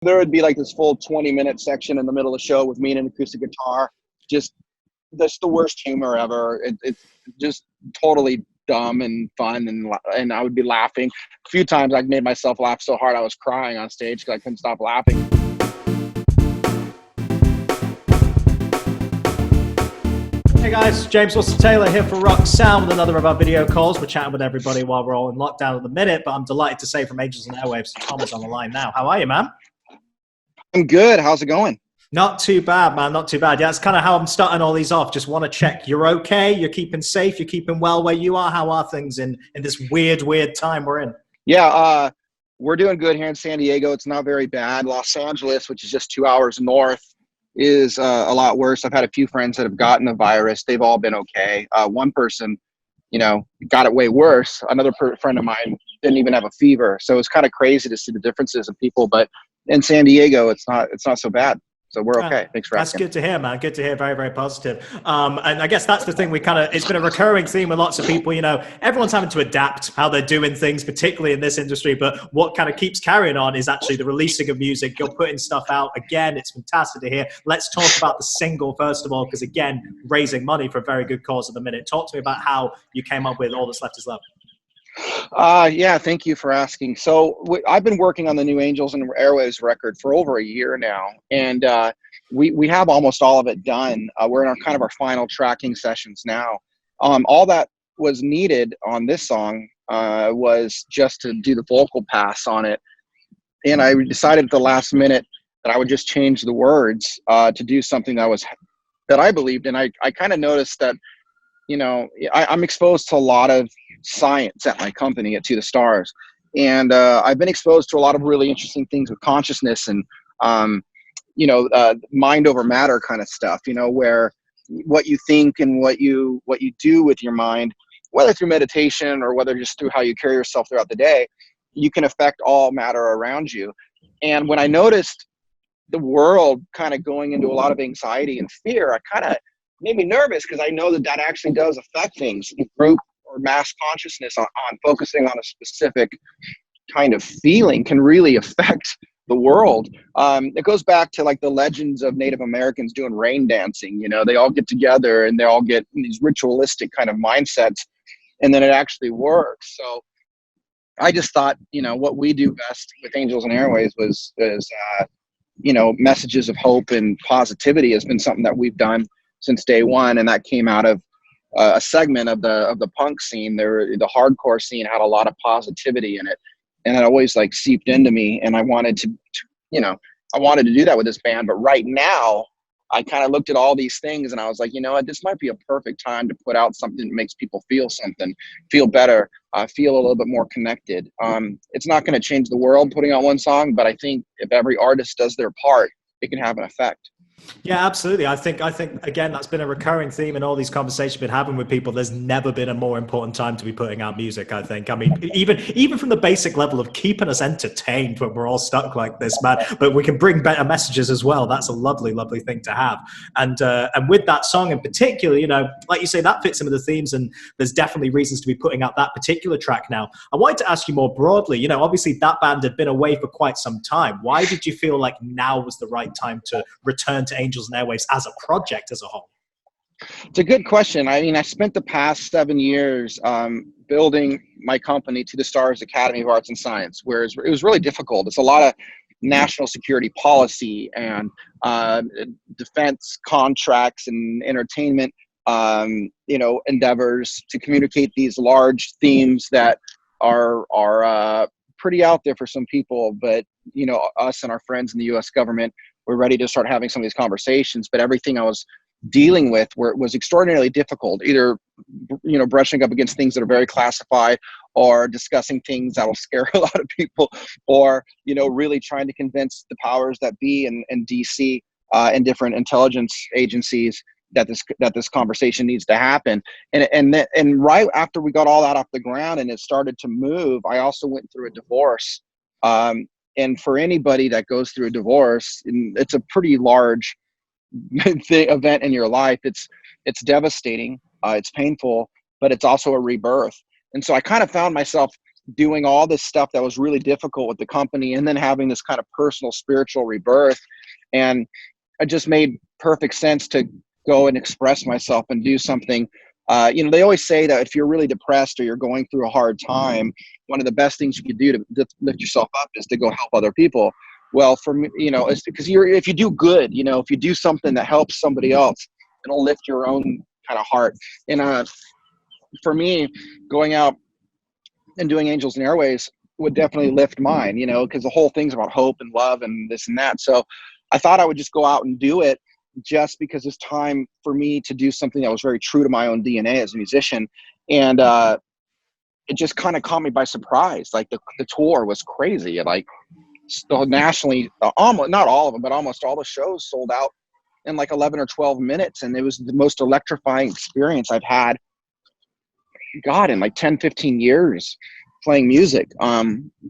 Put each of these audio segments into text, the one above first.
There would be like this full 20-minute section in the middle of the show with me and an acoustic guitar. Just that's the worst humor ever. It's just totally dumb and fun, and I would be laughing. A few times I made myself laugh so hard I was crying on stage because I couldn't stop laughing. Hey guys, James Taylor here for Rock Sound with another of our video calls. We're chatting with everybody while we're all in lockdown at the minute, but I'm delighted to say from Angels and Airwaves, Tom is on the line now. How are you, man? I'm good. How's it going? Not too bad, man. Not too bad. Yeah, that's kind of how I'm starting all these off. Just want to check you're okay, you're keeping safe, you're keeping well where you are. How are things in this weird time we're in? Yeah, we're doing good here in San Diego. It's not very bad. Los Angeles, which is just 2 hours north, is a lot worse. I've had a few friends that have gotten the virus. They've all been okay. One person, got it way worse. Another friend of mine didn't even have a fever. So it's kind of crazy to see the differences in people. But in San Diego, it's not so bad. So we're okay. Thanks for asking. That's good to hear, man. Good to hear. Very, very positive. And I guess that's the thing it's been a recurring theme with lots of people, everyone's having to adapt how they're doing things, particularly in this industry. But what kind of keeps carrying on is actually the releasing of music. You're putting stuff out again. It's fantastic to hear. Let's talk about the single first of all, because again, raising money for a very good cause at the minute. Talk to me about how you came up with All That's Left Is Love. Yeah, thank you for asking. So I've been working on the new Angels and Airwaves record for over a year now, and we have almost all of it done. We're in our final tracking sessions now. All that was needed on this song was just to do the vocal pass on it, and I decided at the last minute that I would just change the words to do something that I believed in. I kind of noticed that I'm exposed to a lot of science at my company at To the Stars, and I've been exposed to a lot of really interesting things with consciousness and mind over matter kind of stuff, where what you think and what you do with your mind, whether through meditation or whether just through how you carry yourself throughout the day, you can affect all matter around you. And when I noticed the world kind of going into a lot of anxiety and fear, I kind of made me nervous, because I know that actually does affect things. Group or mass consciousness on focusing on a specific kind of feeling can really affect the world. It goes back to like the legends of Native Americans doing rain dancing. They all get together and they all get these ritualistic kind of mindsets, and then it actually works. So I just thought, what we do best with Angels and Airwaves is messages of hope and positivity has been something that we've done since day one, and that came out of a segment of the punk scene. The hardcore scene had a lot of positivity in it, and it always like seeped into me. And I wanted to do that with this band. But right now, I kind of looked at all these things, and I was like, what, this might be a perfect time to put out something that makes people feel something, feel better, feel a little bit more connected. It's not going to change the world putting out one song, but I think if every artist does their part, it can have an effect. Yeah, absolutely. I think again, that's been a recurring theme in all these conversations we've been having with people. There's never been a more important time to be putting out music, I think. I mean, even from the basic level of keeping us entertained when we're all stuck like this, man, but we can bring better messages as well. That's a lovely, lovely thing to have. And with that song in particular, like you say, that fits into the themes, and there's definitely reasons to be putting out that particular track now. I wanted to ask you more broadly, obviously that band had been away for quite some time. Why did you feel like now was the right time to return to Angels and Airwaves as a project as a whole? It's a good question. I mean, I spent the past 7 years building my company, To the Stars Academy of Arts and Science, where it was really difficult. It's a lot of national security policy and defense contracts and entertainment, endeavors to communicate these large themes that are pretty out there for some people. But, us and our friends in the U.S. government, we're ready to start having some of these conversations. But everything I was dealing with was extraordinarily difficult, either brushing up against things that are very classified, or discussing things that will scare a lot of people, or really trying to convince the powers that be in DC and different intelligence agencies that this conversation needs to happen. And right after we got all that off the ground and it started to move, I also went through a divorce. And for anybody that goes through a divorce, it's a pretty large event in your life. It's devastating. It's painful, but it's also a rebirth. And so I kind of found myself doing all this stuff that was really difficult with the company, and then having this kind of personal spiritual rebirth. And it just made perfect sense to go and express myself and do something. They always say that if you're really depressed or you're going through a hard time, one of the best things you can do to lift yourself up is to go help other people. Well, for me, it's because if you do good, if you do something that helps somebody else, it'll lift your own kind of heart. And for me, going out and doing Angels and Airwaves would definitely lift mine, because the whole thing's about hope and love and this and that. So I thought I would just go out and do it, just because it's time for me to do something that was very true to my own DNA as a musician. And it just kind of caught me by surprise. Like the tour was crazy. Like still nationally, almost, not all of them, but almost all the shows sold out in like 11 or 12 minutes. And it was the most electrifying experience I've had, God, in like 10, 15 years playing music.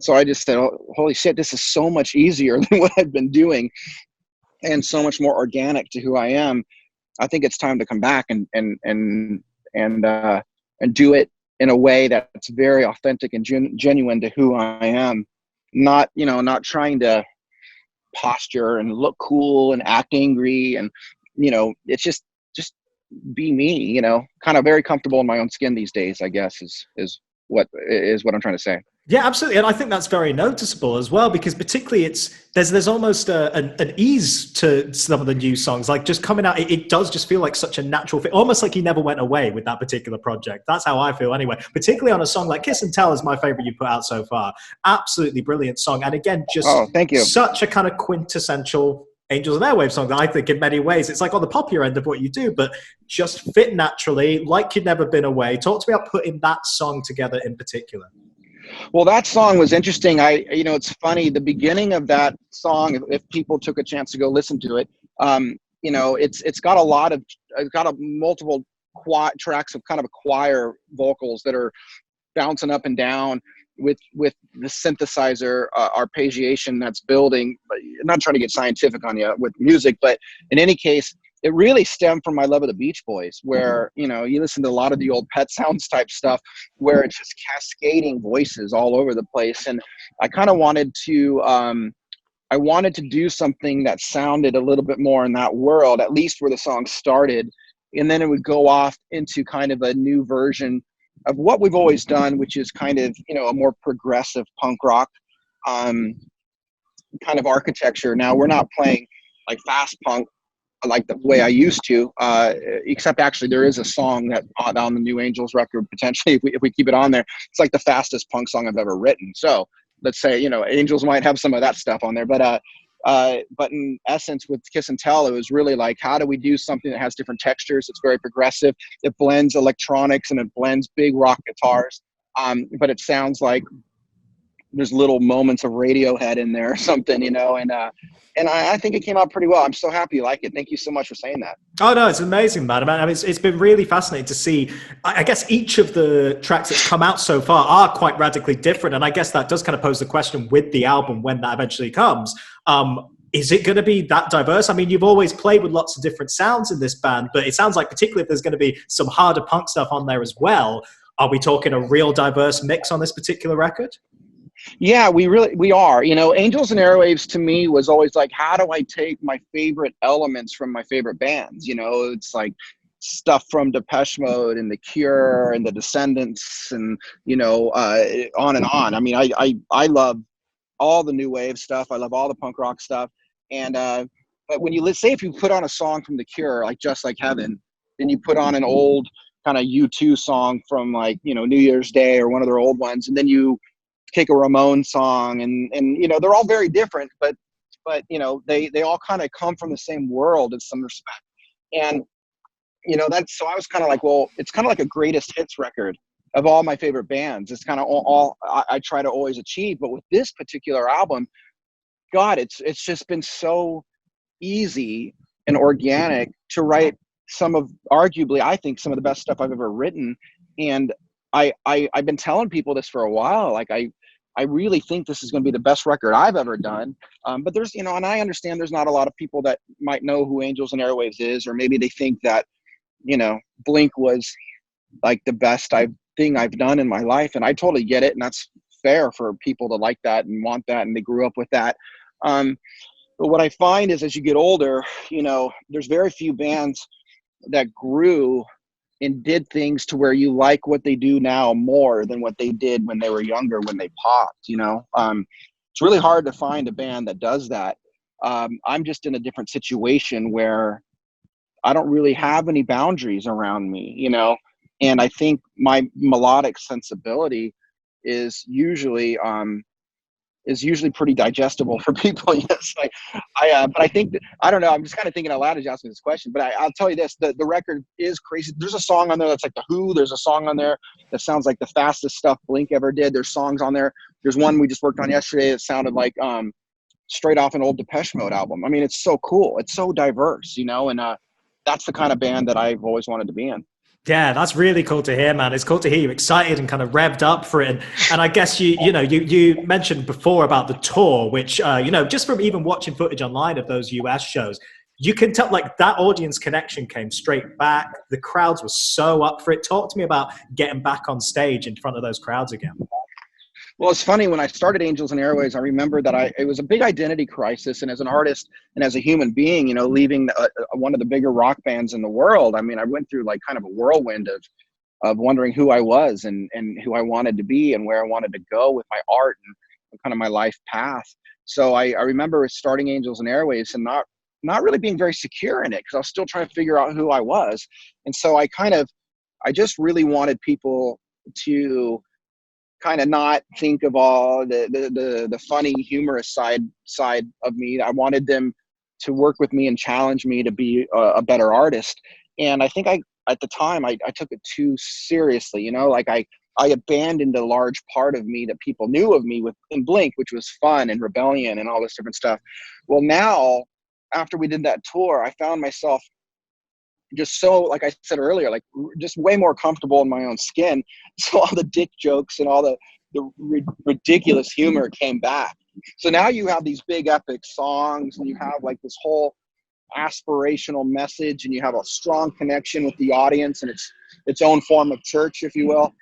So I just said, oh, holy shit, this is so much easier than what I've been doing, and so much more organic to who I am. I think it's time to come back and do it in a way that's very authentic and genuine to who I am. Not trying to posture and look cool and act angry, and it's just be me. Kind of very comfortable in my own skin these days, I guess, is what I'm trying to say. Yeah, absolutely. And I think that's very noticeable as well, because particularly there's almost an ease to some of the new songs, like just coming out. It does just feel like such a natural fit, almost like he never went away with that particular project. That's how I feel anyway, particularly on a song like Kiss and Tell is my favorite you put out so far. Absolutely brilliant song. And again, just thank you. Such a kind of quintessential Angels and Airwaves song that I think in many ways it's like on the popular end of what you do, but just fit naturally, like you'd never been away. Talk to me about putting that song together in particular. Well, that song was interesting. It's funny, the beginning of that song, if people took a chance to go listen to it, it's got multiple tracks of kind of a choir vocals that are bouncing up and down with the synthesizer arpeggiation that's building. I'm not trying to get scientific on you with music, but in any case, it really stemmed from my love of the Beach Boys, where, you listen to a lot of the old Pet Sounds type stuff where it's just cascading voices all over the place. And I kind of wanted to do something that sounded a little bit more in that world, at least where the song started. And then it would go off into kind of a new version of what we've always done, which is kind of, a more progressive punk rock kind of architecture. Now, we're not playing like fast punk like the way I used to, except actually there is a song that on the new Angels record, potentially, if we keep it on there, it's like the fastest punk song I've ever written. So let's say, Angels might have some of that stuff on there, but in essence with Kiss and Tell, it was really like, how do we do something that has different textures? It's very progressive. It blends electronics and it blends big rock guitars. But it sounds like there's little moments of Radiohead in there or something, and I think it came out pretty well. I'm so happy you like it. Thank you so much for saying that. Oh, no, it's amazing, man. I mean, it's been really fascinating to see. I guess each of the tracks that's come out so far are quite radically different. And I guess that does kind of pose the question with the album when that eventually comes. Is it going to be that diverse? I mean, you've always played with lots of different sounds in this band, but it sounds like particularly if there's going to be some harder punk stuff on there as well, are we talking a real diverse mix on this particular record? Yeah, we are. Angels and Airwaves to me was always like, how do I take my favorite elements from my favorite bands? It's like stuff from Depeche Mode and The Cure and The Descendants and, on and on. I mean, I love all the new wave stuff. I love all the punk rock stuff. And, but when if you put on a song from The Cure, like Just Like Heaven, then you put on an old kind of U2 song from like, New Year's Day or one of their old ones, and then you take a Ramon song and they're all very different, but they all kind of come from the same world in some respect. And so I was kind of like, well, it's kind of like a greatest hits record of all my favorite bands. It's kind of all I try to always achieve. But with this particular album, God, it's just been so easy and organic to write arguably I think some of the best stuff I've ever written. And I've been telling people this for a while. Like I really think this is going to be the best record I've ever done. But there's, and I understand there's not a lot of people that might know who Angels and Airwaves is, or maybe they think that, Blink was like the best thing I've done in my life. And I totally get it. And that's fair for people to like that and want that, and they grew up with that. But what I find is as you get older, there's very few bands that grew and did things to where you like what they do now more than what they did when they were younger, when they popped. It's really hard to find a band that does that. I'm just in a different situation where I don't really have any boundaries around me, and I think my melodic sensibility is usually pretty digestible for people. Yes, but I think that, I don't know. I'm just kind of thinking out loud as you ask me this question. But I'll tell you this: the record is crazy. There's a song on there that's like the Who. There's a song on there that sounds like the fastest stuff Blink ever did. There's songs on there. There's one we just worked on yesterday that sounded like straight off an old Depeche Mode album. I mean, it's so cool. It's so diverse, and that's the kind of band that I've always wanted to be in. Yeah, that's really cool to hear, man. It's cool to hear you excited and kind of revved up for it. And I guess you mentioned before about the tour, which just from even watching footage online of those US shows, you can tell like that audience connection came straight back. The crowds were so up for it. Talk to me about getting back on stage in front of those crowds again. Well, it's funny, when I started Angels and Airwaves, I remember that it was a big identity crisis. And as an artist and as a human being, leaving one of the bigger rock bands in the world, I mean, I went through like kind of a whirlwind of wondering who I was and who I wanted to be and where I wanted to go with my art and kind of my life path. So I remember starting Angels and Airwaves and not really being very secure in it because I was still trying to figure out who I was. And so I just really wanted people to kind of not think of all the funny, humorous side of me. I wanted them to work with me and challenge me to be a better artist. And I think at the time I took it too seriously, like I abandoned a large part of me that people knew of me in Blink, which was fun and rebellion and all this different stuff. Well, now after we did that tour, I found myself just so, like I said earlier, like just way more comfortable in my own skin. So all the dick jokes and all the ridiculous humor came back. So now you have these big epic songs and you have like this whole aspirational message and you have a strong connection with the audience and its own form of church, if you will,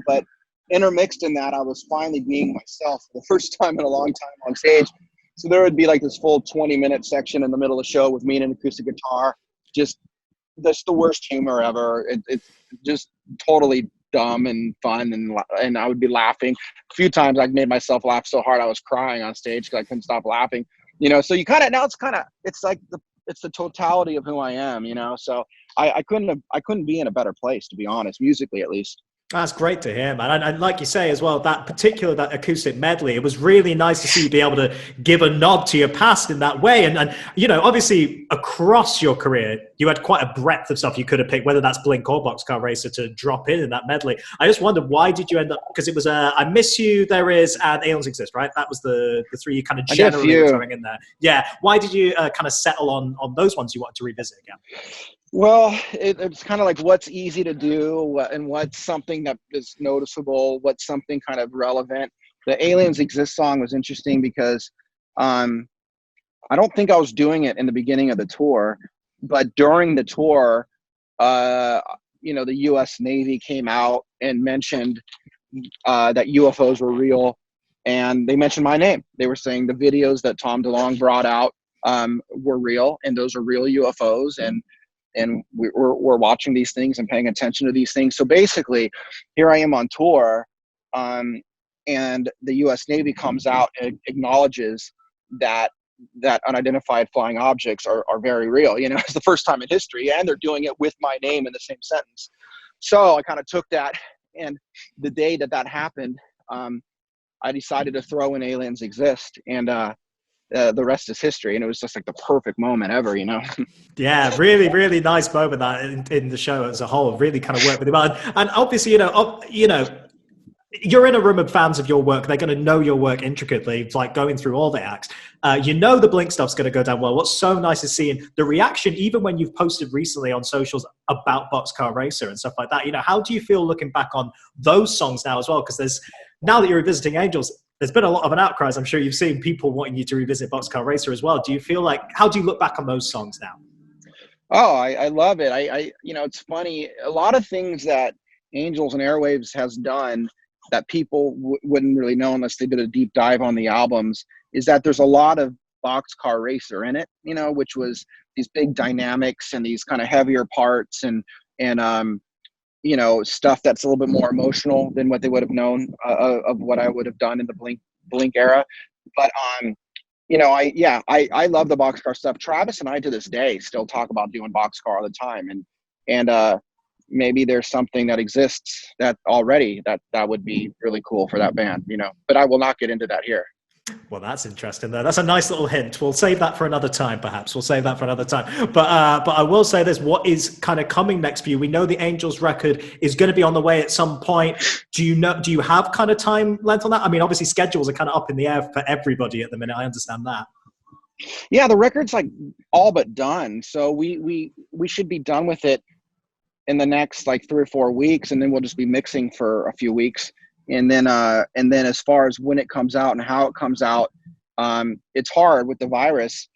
but intermixed in that, I was finally being myself for the first time in a long time on stage. So there would be like this full 20-minute section in the middle of the show with me and an acoustic guitar, that's the worst humor ever. It's just totally dumb and fun, and I would be laughing. A few times I made myself laugh so hard I was crying on stage because I couldn't stop laughing. So you it's like it's the totality of who I am. So I couldn't be in a better place, to be honest, musically at least. That's great to hear, man. And like you say as well, that acoustic medley, it was really nice to see you be able to give a nod to your past in that way. And obviously across your career, you had quite a breadth of stuff you could have picked, whether that's Blink or Boxcar Racer, to drop in that medley. I just wondered, why did you end up, because it was I Miss You, There Is, and Aliens Exist, right? That was the three you kind of generally were throwing in there. Yeah. Why did you kind of settle on those ones you wanted to revisit again? Well, it's kind of like what's easy to do and what's something that is noticeable, what's something kind of relevant. The Aliens Exist song was interesting because I don't think I was doing it in the beginning of the tour, but during the tour, the U.S. Navy came out and mentioned that UFOs were real, and they mentioned my name. They were saying the videos that Tom DeLonge brought out were real, and those are real UFOs, and we're watching these things and paying attention to these things. So basically, here I am on tour, and the U.S. Navy comes out and acknowledges that unidentified flying objects are very real. It's the first time in history, and they're doing it with my name in the same sentence. So I kind of took that, and the day that happened, I decided to throw in Aliens Exist, and the rest is history. And it was just like the perfect moment ever, Yeah, really, really nice moment that in the show as a whole. Really kind of worked with him. And obviously, you're in a room of fans of your work. They're going to know your work intricately. It's like going through all the acts. The Blink stuff's going to go down well. What's so nice is seeing the reaction, even when you've posted recently on socials about Boxcar Racer and stuff like that. How do you feel looking back on those songs now as well? Because now that you're revisiting Angels, there's been a lot of an outcry. I'm sure you've seen people wanting you to revisit Boxcar Racer as well. Do you feel like, how do you look back on those songs now? Oh, I love it. It's funny. A lot of things that Angels and Airwaves has done that people wouldn't really know unless they did a deep dive on the albums is that there's a lot of Boxcar Racer in it, which was these big dynamics and these kind of heavier parts and stuff that's a little bit more emotional than what they would have known of what I would have done in the Blink era. But I love the Boxcar stuff. Travis and I to this day still talk about doing Boxcar all the time, and maybe there's something that exists that already that would be really cool for that band, but I will not get into that here. Well, that's interesting, though. That's a nice little hint. We'll save that for another time, perhaps. We'll save that for another time. But I will say this: what is kind of coming next for you? We know the Angels record is going to be on the way at some point. Do you have kind of time length on that? I mean, obviously schedules are kind of up in the air for everybody at the minute. I understand that. Yeah, the record's like all but done. So we should be done with it in the next like 3 or 4 weeks, and then we'll just be mixing for a few weeks. And then as far as when it comes out and how it comes out, it's hard with the virus.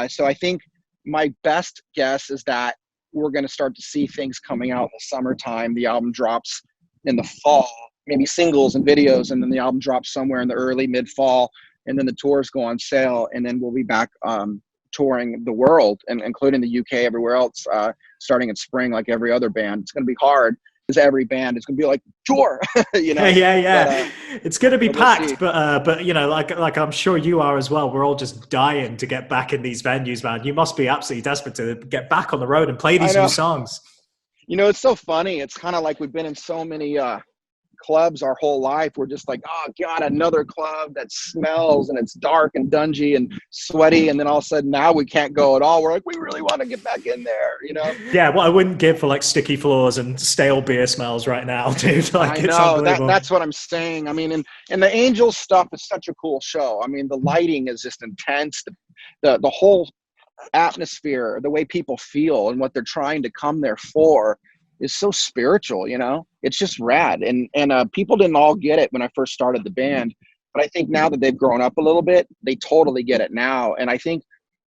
So I think my best guess is that we're going to start to see things coming out in the summertime. The album drops in the fall, maybe singles and videos, and then the album drops somewhere in the early mid-fall, and then the tours go on sale, and then we'll be back touring the world, and including the UK, everywhere else, starting in spring like every other band. It's going to be hard. Because every band is going to be like tour, Yeah. But, it's going to be packed, we'll but like I'm sure you are as well. We're all just dying to get back in these venues, man. You must be absolutely desperate to get back on the road and play these new songs. It's so funny. It's kind of like we've been in so many clubs our whole life. We're just like, oh god, another club that smells and it's dark and dungy and sweaty, and then all of a sudden now we can't go at all. We're like, we really want to get back in there, Yeah, well, I wouldn't give for like sticky floors and stale beer smells right now, dude. Like, I know that's what I'm saying. I mean, and the Angels stuff is such a cool show. I mean, the lighting is just intense. The whole atmosphere, the way people feel and what they're trying to come there for is so spiritual, it's just rad. And people didn't all get it when I first started the band, but I think now that they've grown up a little bit, they totally get it now. And I think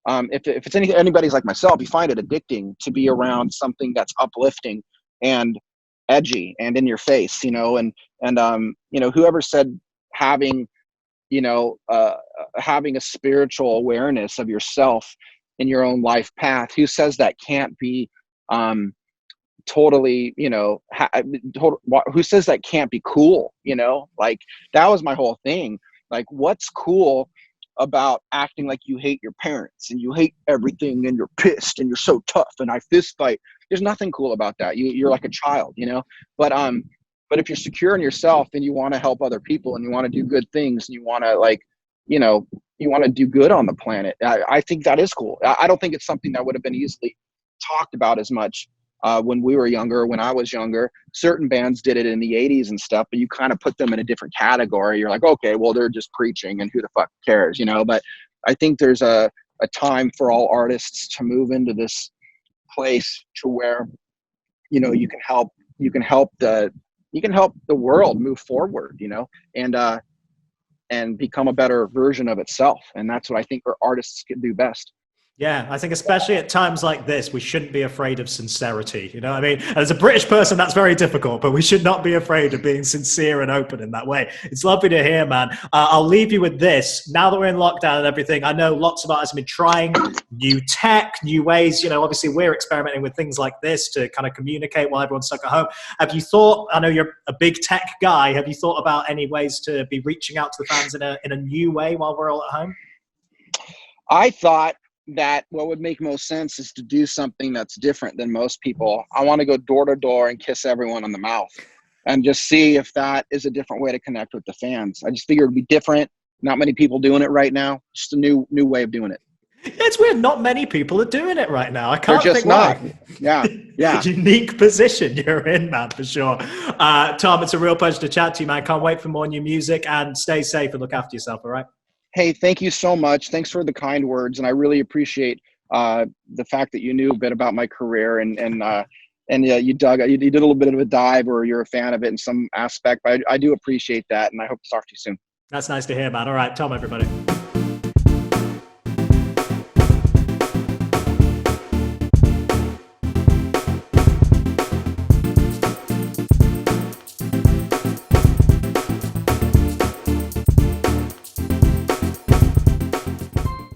if it's anybody's like myself, you find it addicting to be around something that's uplifting and edgy and in your face, and whoever said having a spiritual awareness of yourself in your own life path, who says that can't be totally, who says that can't be cool? Like that was my whole thing. Like, what's cool about acting like you hate your parents and you hate everything and you're pissed and you're so tough and I fist fight? There's nothing cool about that. You're like a child, but if you're secure in yourself and you want to help other people and you want to do good things and you want to you want to do good on the planet, I think that is cool. I don't think it's something that would have been easily talked about as much when we were younger, when I was younger. Certain bands did it in the 80s and stuff, but you kind of put them in a different category. You're like, okay, well, they're just preaching and who the fuck cares, But I think there's a time for all artists to move into this place to where, you can help the world move forward, and become a better version of itself. And that's what I think our artists can do best. Yeah, I think especially at times like this, we shouldn't be afraid of sincerity. You know what I mean? As a British person, that's very difficult, but we should not be afraid of being sincere and open in that way. It's lovely to hear, man. I'll leave you with this. Now that we're in lockdown and everything, I know lots of artists have been trying new tech, new ways. Obviously we're experimenting with things like this to kind of communicate while everyone's stuck at home. Have you thought, I know you're a big tech guy, have you thought about any ways to be reaching out to the fans in a new way while we're all at home? I thought that what would make most sense is to do something that's different than most people. I want to go door to door and kiss everyone on the mouth and just see if that is a different way to connect with the fans. I just figured it'd be different. Not many people doing it right now. Just a new way of doing it. Yeah, it's weird. Not many people are doing it right now. I can't They're just think not. why. Yeah. Unique position you're in, man, for sure. Tom, it's a real pleasure to chat to you, man. Can't wait for more new music, and stay safe and look after yourself, all right? Hey, thank you so much. Thanks for the kind words. And I really appreciate the fact that you knew a bit about my career and you did a little bit of a dive, or you're a fan of it in some aspect. But I do appreciate that. And I hope to talk to you soon. That's nice to hear, man. All right. Tom, everybody.